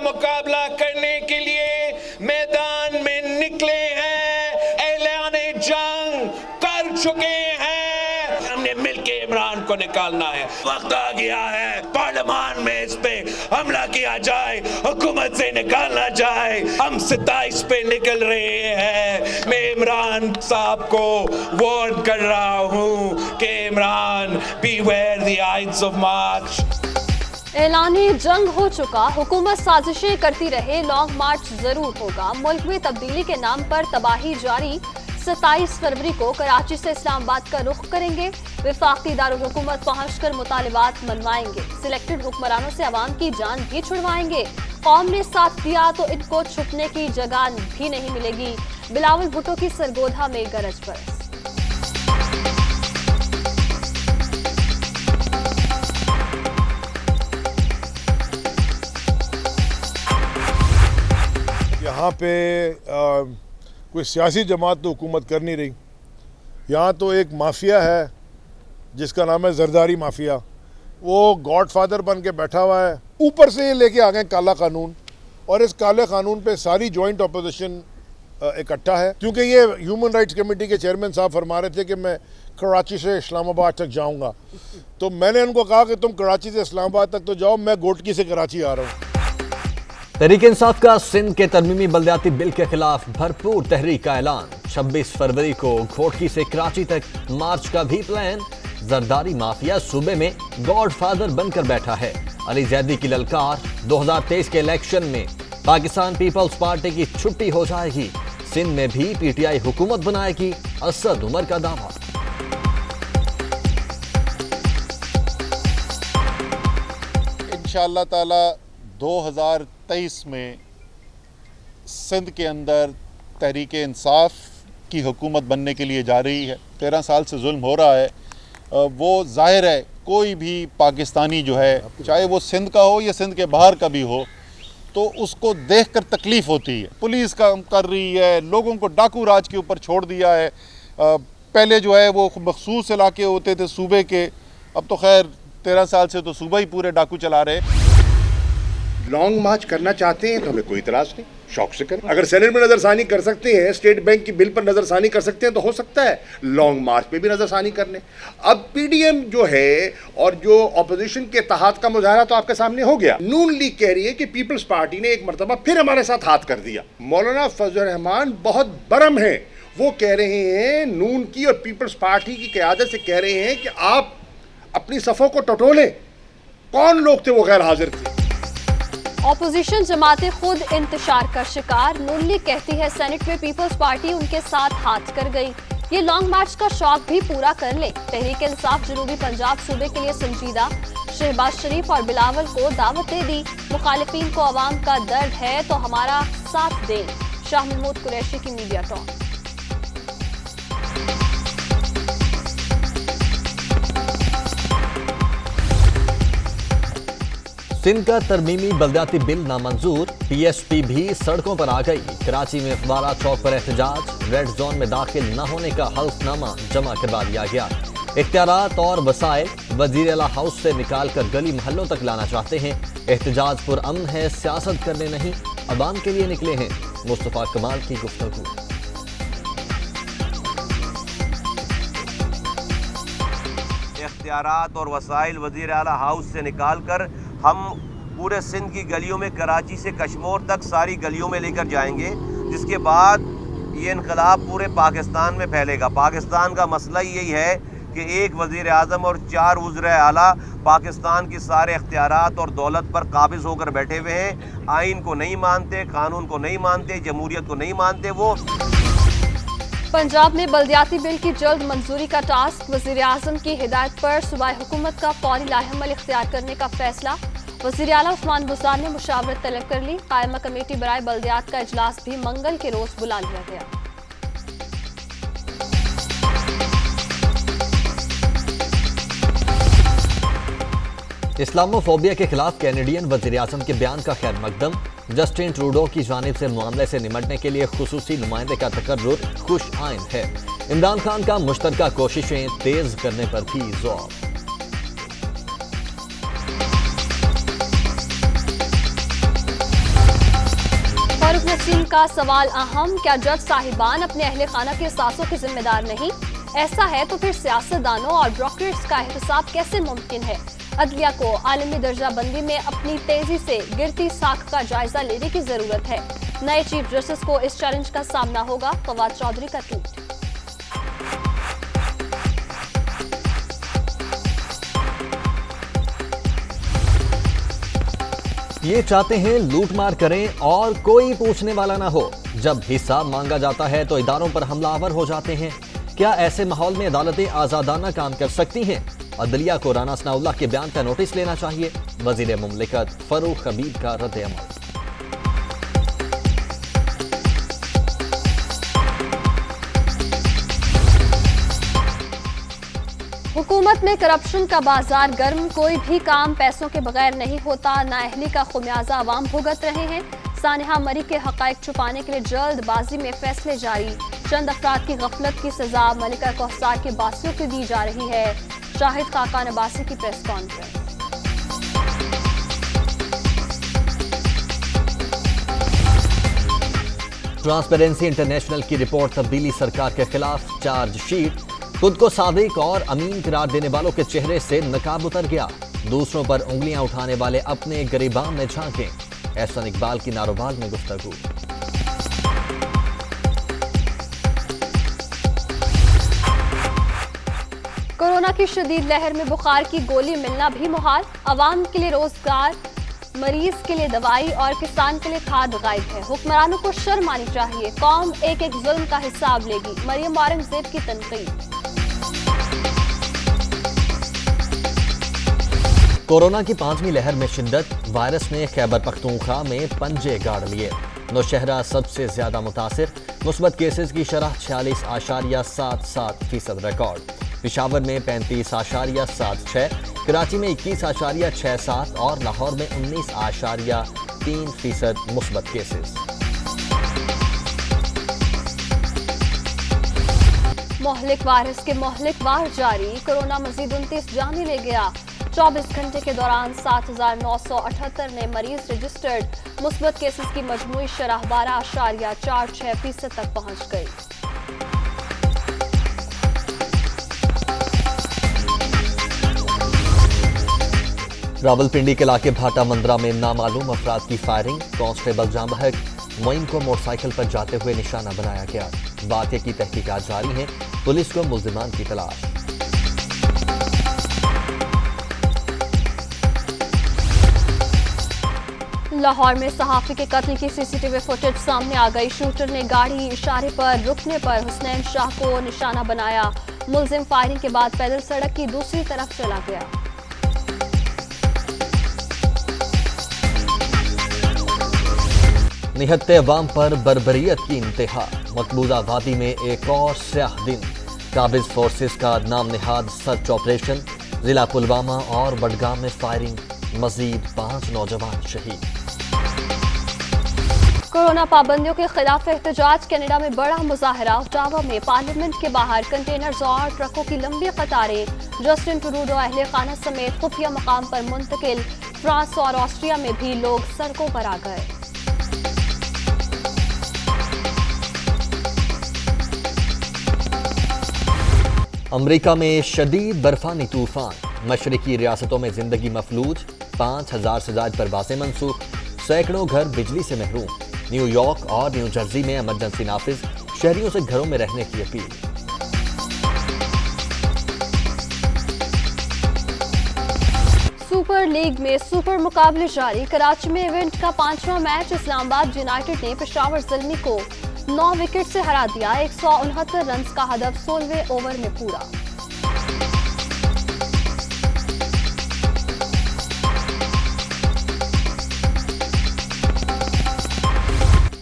मुकाबला करने के लिए मैदान में निकले हैं, ऐलान जंग कर चुके हैं। हमने मिलके इमरान को निकालना है। वक्त आ गया है पार्लियामान में इस पे हमला किया जाए, हुकूमत से निकालना जाए। हम 27 पे निकल रहे हैं। मैं इमरान साहब को वार्न कर रहा हूँ कि Imran beware the ides of March. ऐलानी जंग हो चुका, हुकूमत साजिशें करती रहे, लॉन्ग मार्च जरूर होगा। मुल्क में तब्दीली के नाम पर तबाही जारी। 27 फरवरी को कराची से इस्लामाबाद का रुख करेंगे। वफाकी दारुल हुकूमत पहुंचकर मुतालिबात मनवाएंगे। सिलेक्टेड हुक्मरानों से अवाम की जान भी छुड़वाएंगे। कौम ने साथ दिया तो इनको छुपने की जगह भी नहीं मिलेगी। बिलावल भुट्टो की सरगोधा में गरज बरस। यहाँ पे कोई सियासी जमात तो हुकूमत कर नहीं रही। यहाँ तो एक माफिया है जिसका नाम है जरदारी माफिया। वो गॉडफादर बन के बैठा हुआ है। ऊपर से ये लेके आ गए काला कानून, और इस काले कानून पे सारी जॉइंट अपोजिशन इकट्ठा है। क्योंकि ये ह्यूमन राइट्स कमेटी के चेयरमैन साहब फरमा रहे थे कि मैं कराची से इस्लामाबाद तक जाऊँगा, तो मैंने उनको कहा कि तुम कराची से इस्लामाबाद तक तो जाओ, मैं गोटकी से कराची आ रहा हूँ। तहरीक इंसाफ का सिंध के तरमीमी बल्दियाती बिल के खिलाफ भरपूर तहरीक का ऐलान। 26 फरवरी को घोटकी से कराची तक मार्च का भी प्लान। जरदारी माफिया सूबे में गॉडफादर बनकर बैठा है। अली जैदी की ललकार, 2023 के इलेक्शन में पाकिस्तान पीपल्स पार्टी की छुट्टी हो जाएगी। सिंध में भी पीटीआई हुकूमत बनाएगी, असद उमर का दावा। इंशाअल्लाह ताला 2023 में सिंध के अंदर तहरीक इंसाफ की हुकूमत बनने के लिए जा रही है। 13 साल से जुल्म हो रहा है। वो जाहिर है कोई भी पाकिस्तानी जो है, चाहे वो सिंध का हो या सिंध के बाहर का भी हो, तो उसको देखकर तकलीफ़ होती है। पुलिस काम कर रही है, लोगों को डाकू राज के ऊपर छोड़ दिया है। पहले जो है वो मखसूस इलाके होते थे सूबे के, अब तो खैर 13 साल से तो सूबा ही पूरे डाकू चला रहे। लॉन्ग मार्च करना चाहते हैं तो हमें कोई इतराज़ नहीं, शौक से करें। अगर सेनेट में नजरसानी कर सकते हैं, स्टेट बैंक की बिल पर नजरसानी कर सकते हैं, तो हो सकता है लॉन्ग मार्च पे भी नजरसानी कर लें। अब पीडीएम जो है और जो अपोजिशन के तहत का मुजाहरा तो आपके सामने हो गया। नून लीग कह रही है कि पीपल्स पार्टी ने एक मरतबा फिर हमारे साथ हाथ कर दिया। मौलाना फजल रहमान बहुत बरम है, वो कह रहे हैं, नून की और पीपल्स पार्टी की क़यादत से कह रहे हैं कि आप अपनी सफ़ों को टटोलें। कौन लोग थे वो गैर हाजिर थे? ऑपोजिशन जमातें खुद इंतशार का शिकार। नून लीग कहती है सेनेट में पीपल्स पार्टी उनके साथ हाथ कर गई। ये लॉन्ग मार्च का शौक भी पूरा कर ले। तहरीक इंसाफ जनूबी पंजाब सूबे के लिए संजीदा। शहबाज शरीफ और बिलावल को दावत दे दी। मुखालिफिन को अवाम का दर्द है तो हमारा साथ दें। शाह महमूद कुरैशी की मीडिया टॉक। सिंध का तरमीमी बल्दियाती बिल नामंजूर। पीएसपी भी सड़कों पर आ गई। कराची में अखबारा चौक पर एहतजाज। रेड जोन में दाखिल न होने का हल्फनामा जमा करवा दिया गया। इख्तियारात और वसाइल वजीर आला हाउस से निकाल कर गली महलों तक लाना चाहते हैं। एहतजाज पुरअमन है, सियासत करने नहीं, अवाम के लिए निकले हैं। मुस्तफा कमाल की गुफ्तगू। इख्तियारात और वसाइल वजीर आला हाउस से निकाल कर हम पूरे सिंध की गलियों में, कराची से कश्मीर तक सारी गलियों में लेकर जाएंगे, जिसके बाद ये इनकलाब पूरे पाकिस्तान में फैलेगा। पाकिस्तान का मसला यही है कि एक वज़ीर आज़म और 4 वज़ीर आला पाकिस्तान की सारे इख्तियारात और दौलत पर काबिज़ होकर बैठे हुए हैं। आइन को नहीं मानते, कानून को नहीं मानते, जमहूरियत को नहीं मानते। वो पंजाब में बल्दियाती बिल की जल्द मंजूरी का टास्क। वज़ीर आज़म की हिदायत पर सूबाई हुकूमत का फौरी लाहेअमल इख्तियार करने का फैसला। वज़ीर आला उस्मान बुज़दार ने मुशावरत तलब कर ली। कायमा कमेटी बराए बल्दियात का इजलास भी मंगल के रोज बुला लिया गया। इस्लामोफोबिया के खिलाफ कैनेडियन वज़ीर आज़म के बयान का खैर मकदम। जस्टिन ट्रूडो की जानिब से मामले से निमटने के लिए खुसूसी नुमाइंदे का तकर्रुर खुश आइन है। इमरान खान का मुश्तरका कोशिशें तेज करने पर भी जोर। तकसीम का सवाल अहम, क्या जज साहिबान अपने अहले खाना के एहसासों के जिम्मेदार नहीं? ऐसा है तो फिर सियासतदानों और ब्रोकर्स का एहतसाब कैसे मुमकिन है? अदलिया को आलमी दर्जा बंदी में अपनी तेजी से गिरती साख का जायजा लेने की जरूरत है। नए चीफ जस्टिस को इस चैलेंज का सामना होगा। फवाद चौधरी का ट्वीट। ये चाहते हैं लूट मार करें और कोई पूछने वाला ना हो। जब हिसाब मांगा जाता है तो इदारों पर हमलावर हो जाते हैं। क्या ऐसे माहौल में अदालतें आजादाना काम कर सकती हैं? अदलिया को राना सनाउल्लाह के बयान का नोटिस लेना चाहिए। वजीर मुमलिकत फरूख हबीब का रद्द अमल। हुकूमत में करप्शन का बाजार गर्म, कोई भी काम पैसों के बगैर नहीं होता। नाअहली का खुमियाजा अवाम भुगत रहे हैं। सानिहा मरी के हकायक छुपाने के लिए जल्दबाजी में फैसले जारी। चंद अफराद की गफलत की सजा मलिका कौसार के बासियों को दी जा रही है। शाहिद खाकान अब्बासी की प्रेस कॉन्फ्रेंस। ट्रांसपेरेंसी इंटरनेशनल की रिपोर्ट तब्दीली सरकार के खिलाफ चार्जशीट। खुद को सादिक और अमीन करार देने वालों के चेहरे से नकाब उतर गया। दूसरों पर उंगलियां उठाने वाले अपने गिरेबान में झांकें। एहसान इकबाल की नारोबाल में गुफ्तगू। कोरोना की शदीद लहर में बुखार की गोली मिलना भी मुहाल। अवाम के लिए रोजगार, मरीज के लिए दवाई और किसान के लिए खाद गायब है। हुक्मरानों को शर्म आनी चाहिए। कौम एक एक जुल्म का हिसाब लेगी। मरियम औरंगजेब की तनकीद। कोरोना की 5वीं लहर में शिद्दत। वायरस ने खैबर पख्तूनख्वा में पंजे गाड़ लिए। नौशहरा सबसे ज्यादा मुतासिर। मुस्बत केसेस की शरह 46.77% रिकॉर्ड। पिशावर में 35.76, कराची में 21.67 और लाहौर में 19.3% मुस्बत केसेस। मोहलिक वायरस के मोहलिक वार जारी। कोरोना मजीद 29 जाने ले गया। 24 घंटे के दौरान 7,978 नए मरीज रजिस्टर्ड। मुस्बत केसेस की मजमूई शरह 12.46% तक पहुंच गई। रावलपिंडी के इलाके भाटा मंदरा में नामालूम अफराद की फायरिंग। कांस्टेबल जामबहक मुइन को मोटरसाइकिल पर जाते हुए निशाना बनाया गया। वाक़े की तहकीकात जारी है। पुलिस को मुल्जिमान की तलाश। लाहौर में सहाफी के कत्ल की सीसीटीवी फुटेज सामने आ गई। शूटर ने गाड़ी इशारे पर रुकने पर हुसनैन शाह को निशाना बनाया। मुलजिम फायरिंग के बाद पैदल सड़क की दूसरी तरफ चला गया। निहत्ते अवाम पर बर्बरियत की इंतहा। मकबूजा वादी में एक और स्याह दिन। काबिज फोर्सेस का नाम निहाद सर्च ऑपरेशन। जिला पुलवामा और बडगाम में फायरिंग। मजीद 5 नौजवान शहीद। कोरोना पाबंदियों के खिलाफ एहतजाज। कनाडा में बड़ा मुजाहरा। ओटावा में पार्लियामेंट के बाहर कंटेनर्स और ट्रकों की लंबी कतारें। जस्टिन ट्रूडो अहले खाना समेत खुफिया मकाम पर मुंतकिल। फ्रांस और ऑस्ट्रिया में भी लोग सड़कों पर आ गए। अमरीका में शदीद बर्फानी तूफान। मशरकी रियासतों में जिंदगी मफलूज। 5,000 से ज्यादा परवाजें मनसूख। सैकड़ों घर बिजली से महरूम। न्यूयॉर्क और न्यू जर्सी में इमरजेंसी नाफिज। शहरियों से घरों में रहने की अपील। सुपर लीग में सुपर मुकाबले जारी। कराची में इवेंट का 5वां मैच। इस्लामाबाद यूनाइटेड ने पेशावर ज़ल्मी को 9 विकेट से हरा दिया। 169 रन का हदफ 16वें ओवर में पूरा।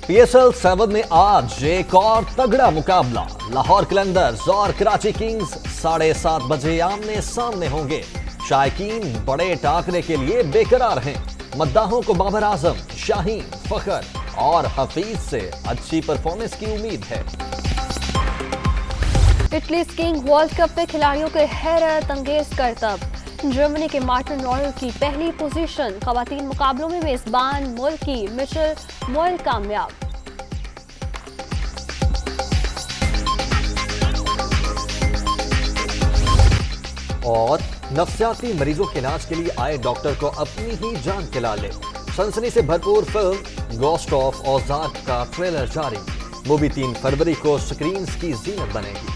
PSL 7 में आज एक और तगड़ा मुकाबला। लाहौर कलंदर्स और कराची किंग्स 7:30 बजे आमने सामने होंगे। शायकीन बड़े टाकरे के लिए बेकरार हैं। मद्दाहों को बाबर आजम, शाहीन, फखर और हफीज से अच्छी परफॉर्मेंस की उम्मीद है। इटली स्कीइंग वर्ल्ड कप में खिलाड़ियों के हैरत अंगेज करतब। जर्मनी के मार्टिन रॉयल की पहली पोजीशन। खवातीन मुकाबलों में मेजबान मुल्क की मिशेल मोयल कामयाब। اور نفسیاتی مریضوں کے علاج کے لیے آئے ڈاکٹر کو اپنی ہی جان کے لالے۔ سنسنی سے بھرپور فلم گوسٹ آف اوزارک کا ٹریلر جاری، مووی 3 فروری کو سکرینز کی زینت بنے گی۔